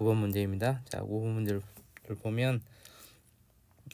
9번 문제입니다. 자, 5번 문제를 보면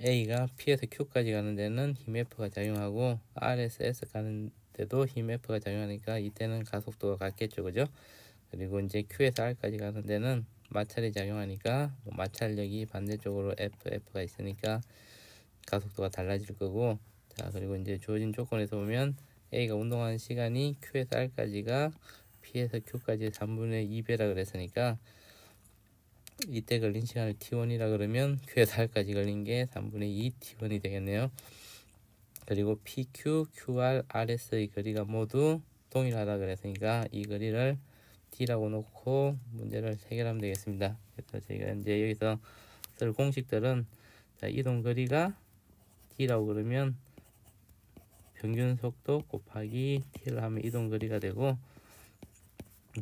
A가 P에서 Q까지 가는 데는 힘 F가 작용하고 R에서 S 가는 데도 힘 F가 작용하니까 이때는 가속도가 같겠죠, 그죠? 그리고 이제 Q에서 R까지 가는 데는 마찰이 작용하니까 마찰력이 반대쪽으로 F가 있으니까 가속도가 달라질 거고, 자, 그리고 이제 주어진 조건에서 보면 A가 운동하는 시간이 Q에서 R까지가 P에서 Q까지 3분의 2배라 그랬으니까 이때 걸린 시간을 T1이라 그러면 Q에서 R까지 걸린 게 3분의 2 T1이 되겠네요. 그리고 PQ, QR, RS의 거리가 모두 동일하다 그랬으니까 이 거리를 D라고 놓고 문제를 해결하면 되겠습니다. 그래서 저희가 이제 여기서 쓸 공식들은, 자, 이동 거리가 D라고 그러면 평균 속도 곱하기 T를 하면 이동 거리가 되고,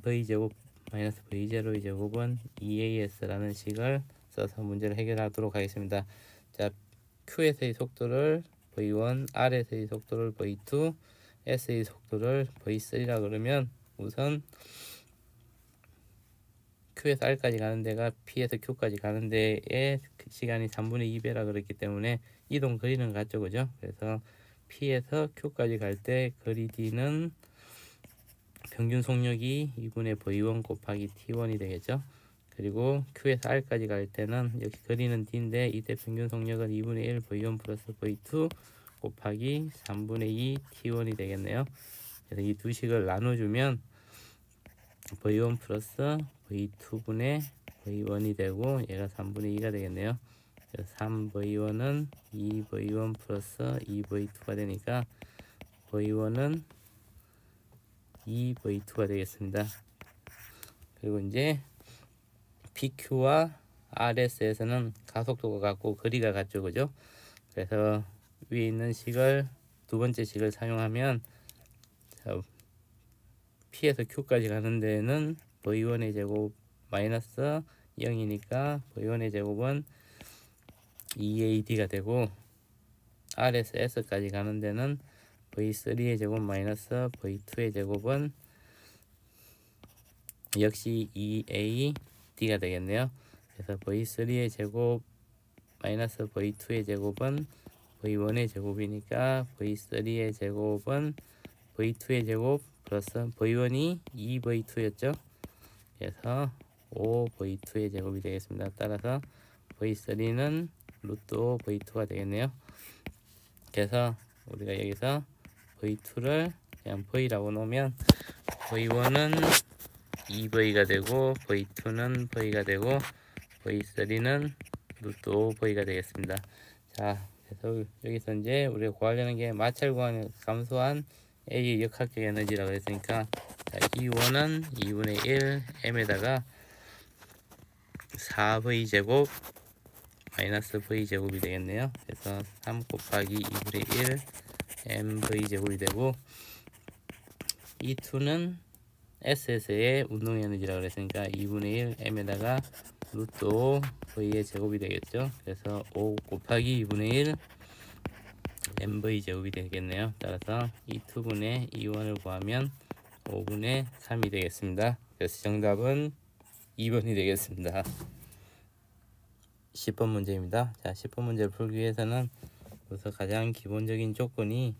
V제곱 마이너스 V0의 제곱은 2AS라는 식을 써서 문제를 해결하도록 하겠습니다. 자, Q에서의 속도를 V1, R에서의 속도를 V2, S의 속도를 V3라 그러면 우선 Q에서 R까지 가는 데가 P에서 Q까지 가는 데의 시간이 3분의 2배라 그랬기 때문에 이동 거리는 같죠, 그죠? 그래서 P에서 Q까지 갈 때 거리 D는 평균 속력이 2분의 V1 곱하기 T1이 되겠죠. 그리고 Q에서 R까지 갈 때는 역시 거리는 D인데 이때 평균 속력은 2분의 1 V1 플러스 V2 곱하기 3분의 2 T1이 되겠네요. 그래서 이 두 식을 나눠주면 V1 플러스 V2분의 V1이 되고 얘가 3분의 2가 되겠네요. 그래서 3V1은 2V1 플러스 2V2가 되니까 V1은 2V2가 되겠습니다. 그리고 이제 PQ와 RS에서는 가속도가 같고 거리가 같죠, 그죠? 그래서 위에 있는 식을 두 번째 식을 사용하면, 자, P에서 Q까지 가는 데는 V1의 제곱 마이너스 0이니까 V1의 제곱은 2AD가 되고, R에서 S까지 가는 데는 V3의 제곱 마이너스 V2의 제곱은 역시 2AD가 되겠네요. 그래서 V3의 제곱 마이너스 V2의 제곱은 V1의 제곱이니까 V3의 제곱은 V2의 제곱 플러스 V1이 2V2였죠. 그래서 5V2의 제곱이 되겠습니다. 따라서 V3는 루트 5V2가 되겠네요. 그래서 우리가 여기서 V2를 그냥 V라고 놓으면 V1은 2V가 되고 V2는 V가 되고 V3는 루트 5V가 되겠습니다. 자, 그래서 여기서 이제 우리가 구하려는 게 마찰 구간을 감소한 A의 역학적 에너지라고 했으니까, 자, E1은 2분의 1 M에다가 4V 제곱 마이너스 V 제곱이 되겠네요. 그래서 3 곱하기 2분의 1 MV 제곱이 되고, E2는 SS의 운동 에너지라고 그랬으니까 2분의 1 M에다가 루트 5 V의 제곱이 되겠죠. 그래서 5 곱하기 2분의 1 MV 제곱이 되겠네요. 따라서 E2분의 E1을 구하면 5분의 3이 되겠습니다. 그래서 정답은 2번이 되겠습니다. 10번 문제입니다. 자, 10번 문제를 풀기 위해서는 우선 가장 기본적인 조건이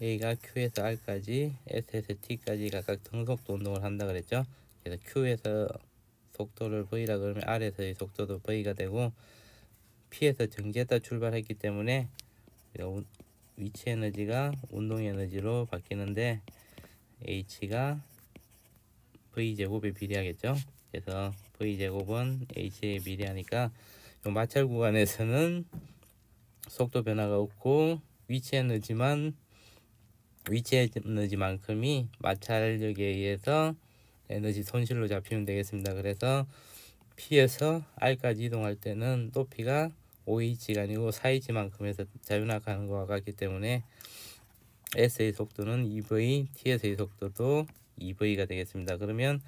A가 Q에서 R까지, S에서 T까지 각각 등속도 운동을 한다 그랬죠. 그래서 Q에서 속도를 V라 그러면 R에서의 속도도 V가 되고, P에서 정지했다 출발했기 때문에 위치 에너지가 운동 에너지로 바뀌는데 H가 V제곱에 비례하겠죠. 그래서 V제곱은 H에 비례하니까 마찰 구간에서는 속도 변화가 없고 위치 에너지만큼이 마찰력에 의해서 에너지 손실로 잡히면 되겠습니다. 그래서 P에서 R까지 이동할 때는 높이가 5h가 아니고 4h만큼에서 자유낙하하는 것과 같기 때문에 S의 속도는 2V, T에서의 속도도 2V가 되겠습니다. 그러면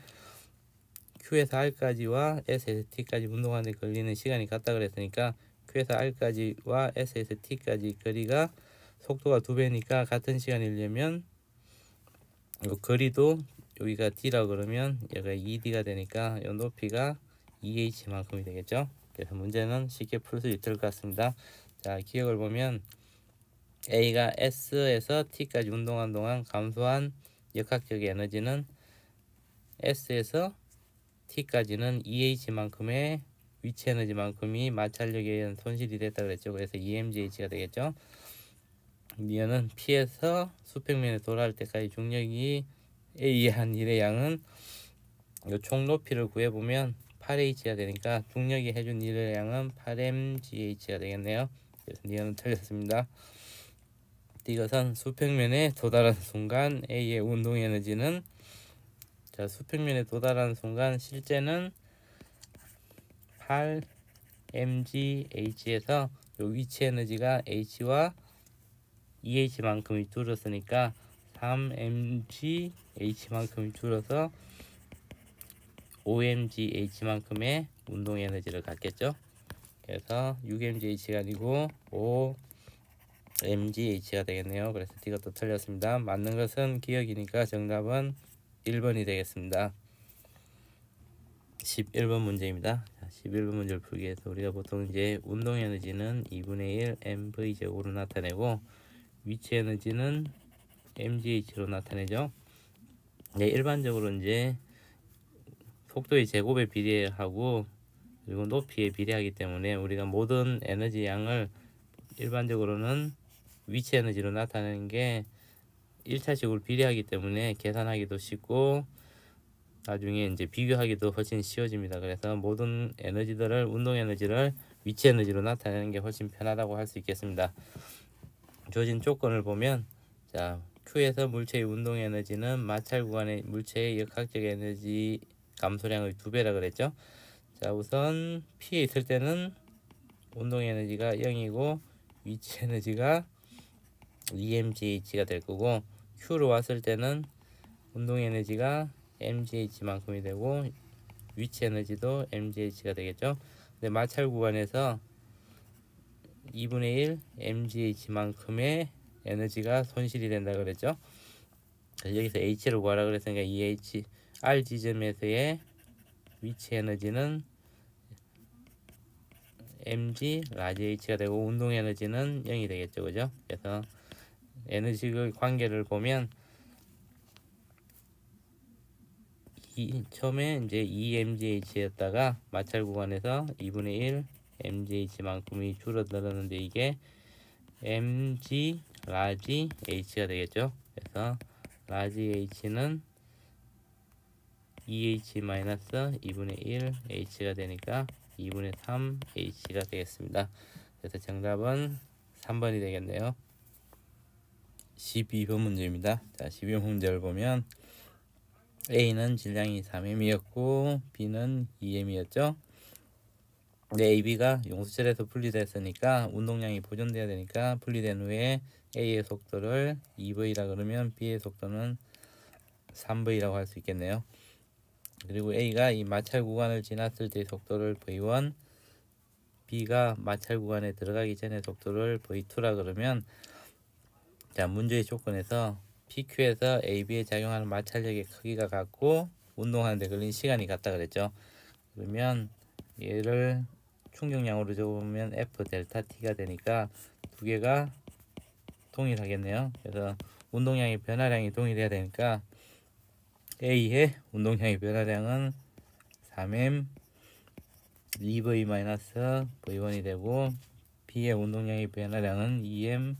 Q에서 R까지와 S에서 T까지 운동하는 데 걸리는 시간이 같다 그랬으니까 Q에서 R까지와 S에서 T까지 거리가 속도가 2배니까 같은 시간이려면 요 거리도 여기가 D라 그러면 여기가 2D가 되니까 이 높이가 2H만큼이 되겠죠. 그래서 문제는 쉽게 풀 수 있을 것 같습니다. 자, 기억을 보면 A가 S에서 T까지 운동한 동안 감소한 역학적 에너지는 S에서 T까지는 EH만큼의 위치 에너지만큼이 마찰력에 의한 손실이 됐다 그랬죠. 그래서 EMGH가 되겠죠. 이어는 P에서 수평면에 돌아올 때까지 중력이 A에 한 일의 양은 이 총 높이를 구해보면 8H가 되니까 중력이 해준 일의 양은 8mGH가 되겠네요. 그래서 이어는 틀렸습니다. 이것은 수평면에 도달한 순간 A의 운동 에너지는, 자, 수평면에 도달하는 순간 실제는 8mGH에서 요 위치 에너지가 H와 EH만큼이 줄었으니까 3mGH만큼이 줄어서 5mGH만큼의 운동 에너지를 갖겠죠. 그래서 6mGH가 아니고 5mGH가 되겠네요. 그래서 이것도 틀렸습니다. 맞는 것은 기억이니까 정답은 1번이 되겠습니다. 11번 문제입니다. 11번 문제를 풀기 위해서 우리가 보통 이제 운동 에너지는 2분의 1 mv제곱으로 나타내고 위치 에너지는 mgh로 나타내죠. 네, 일반적으로 이제 속도의 제곱에 비례하고 그리고 높이에 비례하기 때문에 우리가 모든 에너지 양을 일반적으로는 위치 에너지로 나타내는 게 1차식으로 비례하기 때문에 계산하기도 쉽고 나중에 이제 비교하기도 훨씬 쉬워집니다. 그래서 모든 에너지들을, 운동 에너지를 위치 에너지로 나타내는 게 훨씬 편하다고 할 수 있겠습니다. 주어진 조건을 보면, 자, Q에서 물체의 운동 에너지는 마찰 구간의 물체의 역학적 에너지 감소량의 2배라 그랬죠. 자, 우선 P에 있을 때는 운동 에너지가 0이고 위치 에너지가 EMGH가 될 거고, Q로 왔을 때는 운동 에너지가 mgh만큼이 되고 위치 에너지도 mgh가 되겠죠. 근데 마찰 구간에서 2분의 1 mgh만큼의 에너지가 손실이 된다 그랬죠. 여기서 h를 구하라 그랬으니까 이 h r 지점에서의 위치 에너지는 mg 라지 h가 되고 운동 에너지는 0이 되겠죠. 그죠? 그래서 에너지의 관계를 보면 처음에 이제 2mgh였다가 마찰 구간에서 2분의 1 mgh만큼이 줄어들었는데 이게 mg 라지 h가 되겠죠. 그래서 라지 h는 2h 마이너스 2분의 1 h가 되니까 2분의 3 h가 되겠습니다. 그래서 정답은 3번이 되겠네요. 12번 문제입니다. 자, 12번 문제를 보면 A는 질량이 3m이었고 B는 2m이었죠. 네, AB가 용수철에서 분리됐으니까 운동량이 보존돼야 되니까 분리된 후에 A의 속도를 2V라 그러면 B의 속도는 3V라고 할 수 있겠네요. 그리고 A가 이 마찰 구간을 지났을 때의 속도를 V1, B가 마찰 구간에 들어가기 전에 속도를 V2라 그러면, 자, 문제의 조건에서 PQ에서 AB에 작용하는 마찰력의 크기가 같고 운동하는데 걸린 시간이 같다 그랬죠. 그러면 얘를 충격량으로 적으면 F 델타 T가 되니까 두 개가 동일하겠네요. 그래서 운동량의 변화량이 동일해야 되니까 A의 운동량의 변화량은 3m 2V 마이너스 V1이 되고 B의 운동량의 변화량은 2m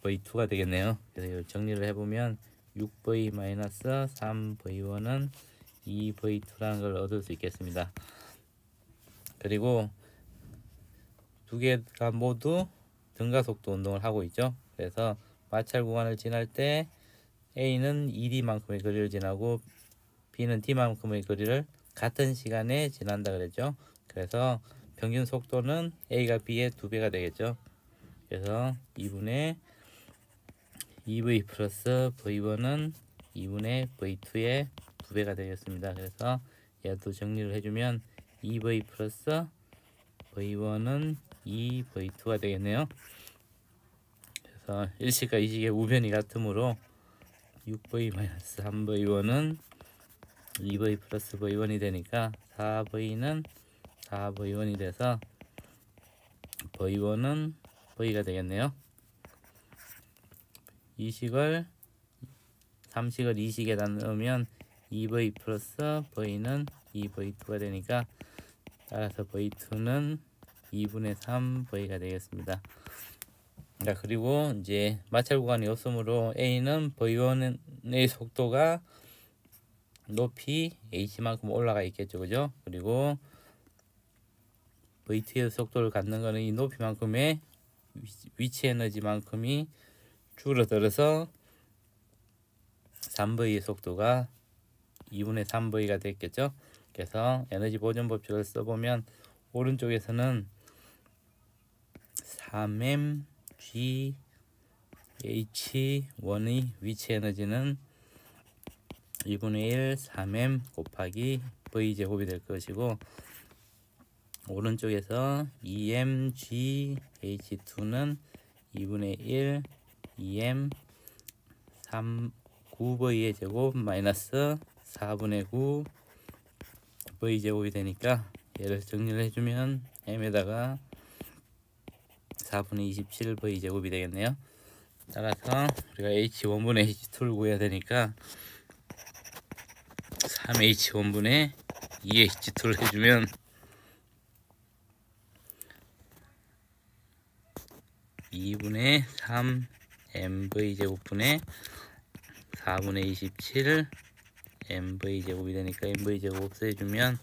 V2가 되겠네요. 그래서 정리를 해보면 6V 마이너스 3V1은 2V2라는 걸 얻을 수 있겠습니다. 그리고 두 개가 모두 등가속도 운동을 하고 있죠. 그래서 마찰 구간을 지날 때 A는 2D만큼의 거리를 지나고 B는 D만큼의 거리를 같은 시간에 지난다 그랬죠. 그래서 평균 속도는 A가 B의 2배가 되겠죠. 그래서 2분의 2V 플러스 V1은 2분의 V2의 2배가 되겠습니다. 그래서 얘도 정리를 해주면 2V 플러스 V1은 2V2가 되겠네요. 그래서 일식과 이식의 우변이 같으므로 6v-3v1은 2v 플러스 v1이 되니까 4v는 4v1이 돼서 v1은 v가 되겠네요. 3식을 2식에다 넣으면 2v 플러스 v는 2v2가 되니까 따라서 v2는 2분의 3v가 되겠습니다. 자, 그리고 이제 마찰 구간이 없으므로 A는 v1의 속도가 높이 h만큼 올라가 있겠죠, 그죠? 그리고 v2의 속도를 갖는 거는 이 높이만큼의 위치 에너지만큼이 줄어들어서 3v의 속도가 2분의 3v가 됐겠죠. 그래서 에너지 보존 법칙을 써보면 오른쪽에서는 3mgh1의 위치 에너지는 2분의 1 3m 곱하기 v제곱이 될 것이고, 오른쪽에서 2mgh2는 2분의 1 2m 9v의 제곱 마이너스 4분의 9 v제곱이 되니까 얘를 정리를 해주면 m에다가 4분의 27 v제곱이 되겠네요. 따라서 우리가 h1분의 h2를 구해야 되니까 3h1분의 2h2를 해주면 2분의 3 mv제곱분의 4분의 27 mv제곱이 되니까 mv제곱 없애주면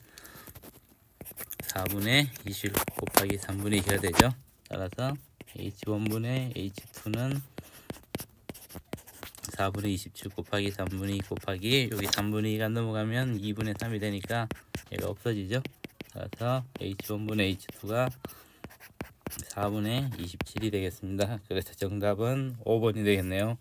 4분의 20 곱하기 3분의 2가 되죠. 따라서 h1분의 h2는 4분의 27 곱하기 3분의 2 곱하기 여기 3분의 2가 넘어가면 2분의 3이 되니까 얘가 없어지죠. 따라서 h1분의 h2가 4분의 27이 되겠습니다. 그래서 정답은 5번이 되겠네요.